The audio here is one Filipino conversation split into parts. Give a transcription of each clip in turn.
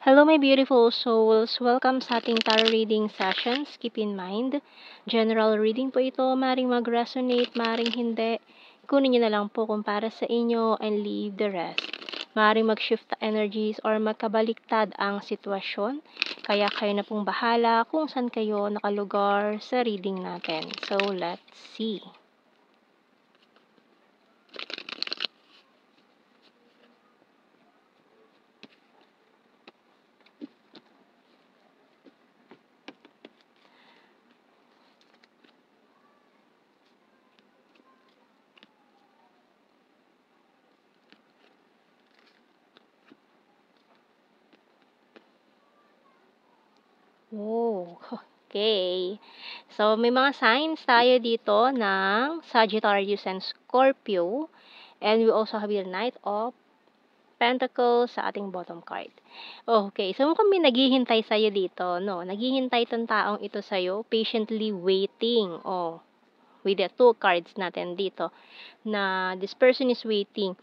Hello, my beautiful souls. Welcome sa ating tarot reading sessions. Keep in mind, general reading po ito. Maring mag-resonate, maring hindi. Kunin nyo na lang po kung para sa inyo and leave the rest. Maring mag-shift energies or magkabaliktad ang sitwasyon. Kaya kayo na pong bahala kung saan kayo nakalugar sa reading natin. So, let's see. Oh, okay. So, may mga signs tayo dito ng Sagittarius and Scorpio. And we also have your Knight of Pentacles sa ating bottom card. Okay, so mukhang may naghihintay sa'yo dito, no? Naghihintay tong taong ito sa'yo, patiently waiting. Oh, with the two cards natin dito, na this person is waiting.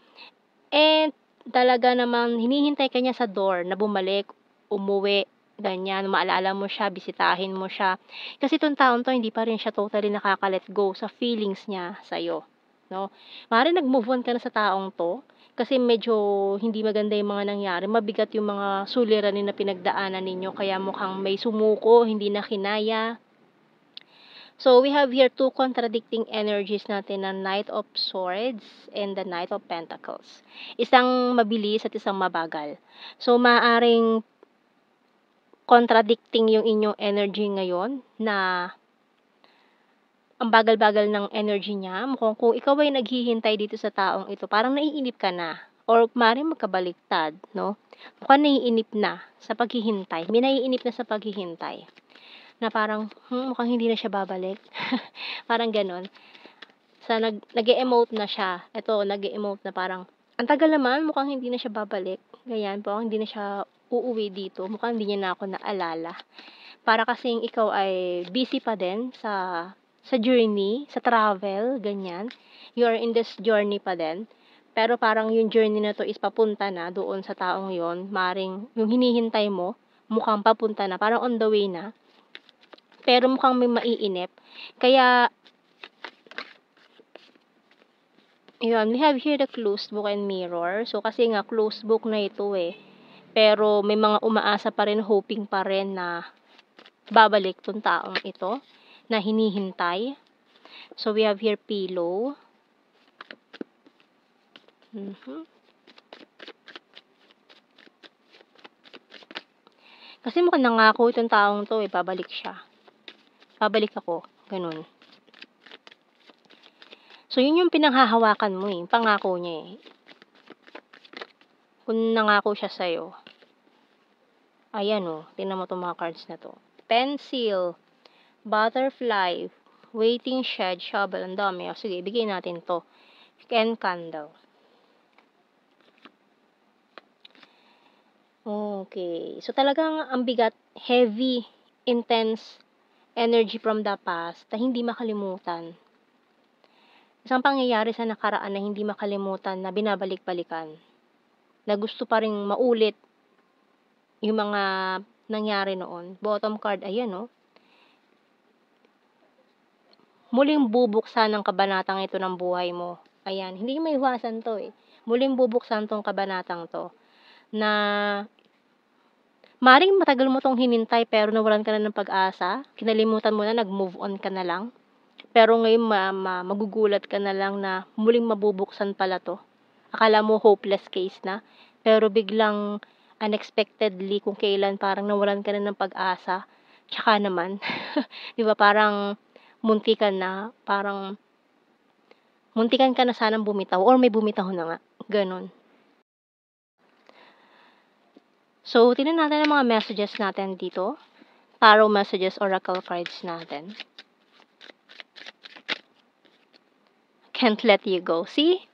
And talaga namang hinihintay ka niya sa door na bumalik, umuwi, ganyan, maalala mo siya, bisitahin mo siya. Kasi itong taon to, hindi pa rin siya totally nakaka-let go sa feelings niya sa'yo. No? Maaaring nag-move on ka na sa taong to, kasi medyo hindi maganda yung mga nangyari. Mabigat yung mga suliranin na pinagdaanan ninyo, kaya mukhang may sumuko, hindi na kinaya. So, we have here two contradicting energies natin na Knight of Swords and the Knight of Pentacles. Isang mabilis at isang mabagal. So, maaring contradicting yung inyong energy ngayon na ang bagal-bagal ng energy niya. Mukhang kung ikaw ay naghihintay dito sa taong ito, parang naiinip ka na. Or maaaring magkabaliktad, no? Mukhang naiinip na sa paghihintay. May naiinip na sa paghihintay. Na parang, mukhang hindi na siya babalik. Parang ganon. Nag-e-emote na siya. Ito, nag-e-emote na parang, ang tagal naman, mukhang hindi na siya babalik. Ganyan, parang hindi na siya uuwi dito. Mukhang hindi niya na ako naalala. Para kasing ikaw ay busy pa din sa journey, sa travel, ganyan. You are in this journey pa din. Pero parang yung journey na to is papunta na doon sa taong yon. Maring yung hinihintay mo, mukhang papunta na, parang on the way na. Pero mukhang may maiinip. Kaya, yun, we have here the closed book and mirror. So, kasi nga, closed book na ito eh. Pero, may mga umaasa pa rin, hoping pa rin na babalik tong taong ito na hinihintay. So, we have here pillow. Kasi mukhang nangako itong taong to eh, babalik siya. Babalik ako. Ganun. So, yun yung pinanghahawakan mo eh. Pangako niya eh. Kung nangako siya sa'yo. Ayan o. Tingnan mo itong mga cards na to. Pencil. Butterfly. Waiting shed. Shovel. Ang dami. O, sige, bigay natin to. And candle. Okay. So, talagang ang bigat, heavy, intense energy from the past na hindi makalimutan. Isang pangyayari sa nakaraan na hindi makalimutan na binabalik-balikan. Na gusto pa rin maulit yung mga nangyari noon. Bottom card, ayan no. Muling bubuksan ng kabanatang ito ng buhay mo. Ayan, hindi may iwasan to eh. Muling bubuksan tong kabanatang to. Na maring matagal mo tong hinintay pero nawalan ka na ng pag-asa. Kinalimutan mo na, nag-move on ka na lang. Pero ngayon magugulat ka na lang na muling mabubuksan pala to. Akala mo hopeless case na. Pero biglang unexpectedly kung kailan parang nawalan ka na ng pag-asa. Tsaka naman, di ba parang muntikan na, parang muntikan ka na sanang bumitaw or may bumitaw na nga. Ganon. So, tingnan natin ang mga messages natin dito. Tarot messages, oracle cards natin. Can't let you go. See?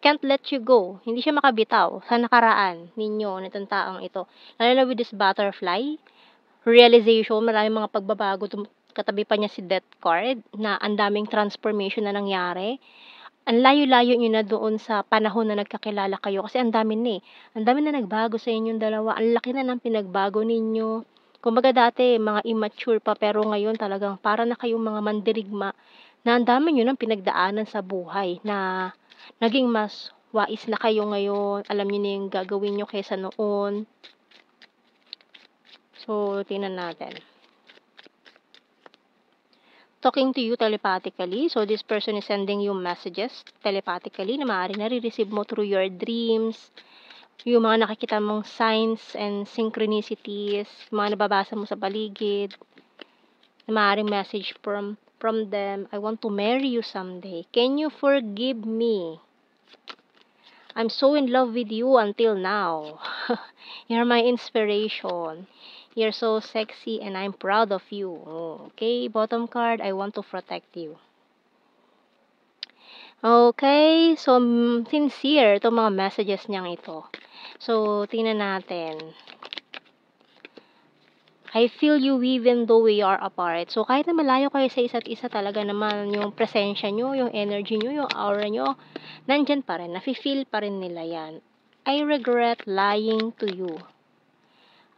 Can't let you go. Hindi siya makabitaw sa nakaraan ninyo, nitong taong ito. Lalo na with this butterfly, realization, maraming mga pagbabago. Katabi pa niya si death card, na ang daming transformation na nangyari. ang layo-layo niyo na doon sa panahon na nagkakilala kayo kasi ang dami na, ang dami na nagbago sa inyong dalawa, ang laki na ng pinagbago ninyo. Kumbaga dati mga immature pa pero ngayon talagang para na kayong mga mandirigma na ang dami niyo ng pinagdaanan sa buhay na naging mas wais na kayo ngayon, alam niyo na yung gagawin niyo kaysa noon. So, tingnan natin. Talking to you telepathically. So, this person is sending you messages telepathically na maaaring nare-receive mo through your dreams, yung mga nakikita mong signs and synchronicities, mga nababasa mo sa paligid, na maaaring message from them. I want to marry you someday. Can you forgive me? I'm so in love with you until now. You're my inspiration. You're so sexy and I'm proud of you. Okay, bottom card, I want to protect you. Okay, so sincere itong mga messages niyang ito. So, tingnan natin. I feel you even though we are apart. So, kahit na malayo kayo sa isa't isa, talaga naman yung presensya nyo, yung energy nyo, yung aura nyo, nandyan pa rin. Nafe-feel pa rin nila yan. I regret lying to you.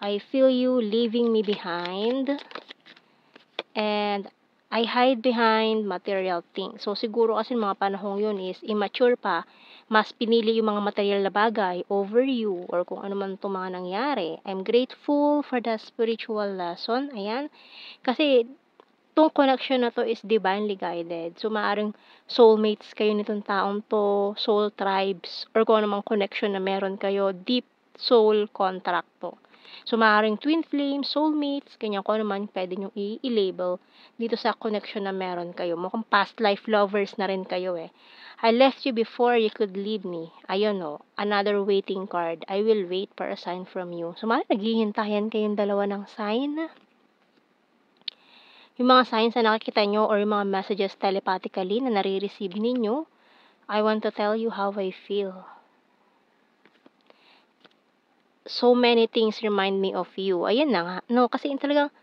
I feel you leaving me behind. And I hide behind material things. So, siguro kasi mga panahong yun is immature pa. Mas pinili yung mga material na bagay over you or kung ano man itong mga nangyari. I'm grateful for the spiritual lesson. Ayan. Kasi itong connection na to is divinely guided. So, maaaring soulmates kayo nitong taong to, soul tribes, or kung anumang connection na meron kayo, deep soul contract to. So, maaaring twin flames, soulmates, ganyan kung ano man pwede nyo i-label dito sa connection na meron kayo. Mukhang past life lovers na rin kayo eh. I left you before you could leave me. Ayun o, another waiting card. I will wait for a sign from you. So, maaaring naghihintayan kayong dalawa ng sign. Yung mga signs na nakikita nyo or yung mga messages telepathically na nare-receive ninyo, I want to tell you how I feel. So many things remind me of you. Ayan na nga. No, kasi talagang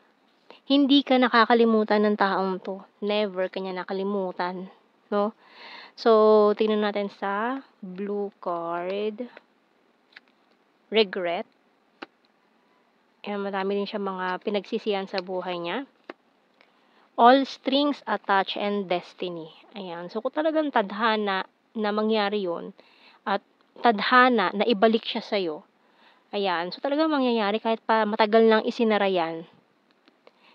hindi ka nakakalimutan ng taong to. Never ka niya nakalimutan. No? So, tingnan natin sa blue card. Regret. Ayan, madami din siya mga pinagsisihan sa buhay niya. All strings attached and destiny. Ayan. So, kung talagang tadhana na mangyari yon at tadhana na ibalik siya sa'yo, ayan. So, talagang mangyayari kahit pa matagal nang isinara yan.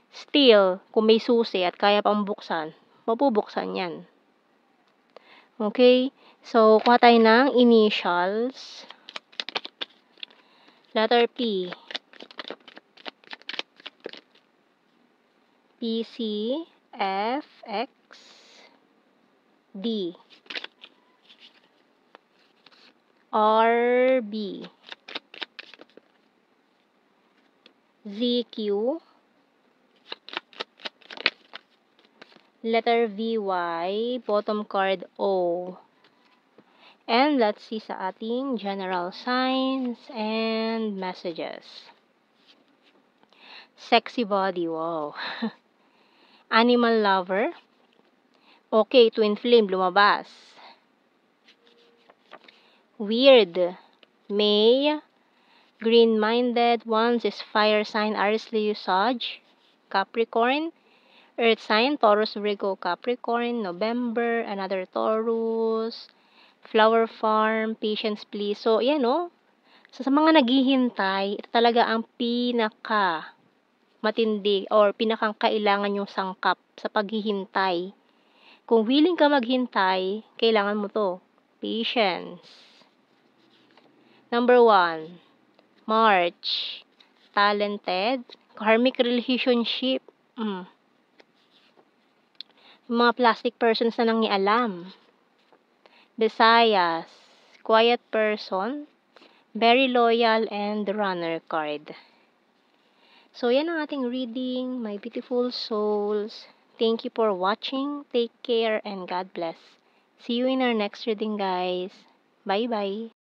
Still, kung may susi at kaya pang buksan, mabubuksan yan. Okay? So, kuha tayo ng initials. Letter P. PC, F, X, D, R, B, Z, Q, letter V, Y, bottom card O. And let's see sa ating general signs and messages. Sexy body, wow. Animal lover. Okay, twin flame, lumabas. Weird. May. Green-minded. Ones is fire sign, Aries, Leo, Sag. Capricorn. Earth sign, Taurus, Virgo, Capricorn. November, another Taurus. Flower farm, patience please. So, yan o. So, sa mga naghihintay, ito talaga ang pinaka matindi or pinakang kailangan yung sangkap sa paghihintay. Kung willing ka maghintay, kailangan mo to. Patience. Number 1, March. Talented. Karmic relationship. Mga plastic persons na nangialam. Visayas. Quiet person. Very loyal and runner card. So, yan ang ating reading, my beautiful souls. Thank you for watching. Take care and God bless. See you in our next reading, guys. Bye-bye.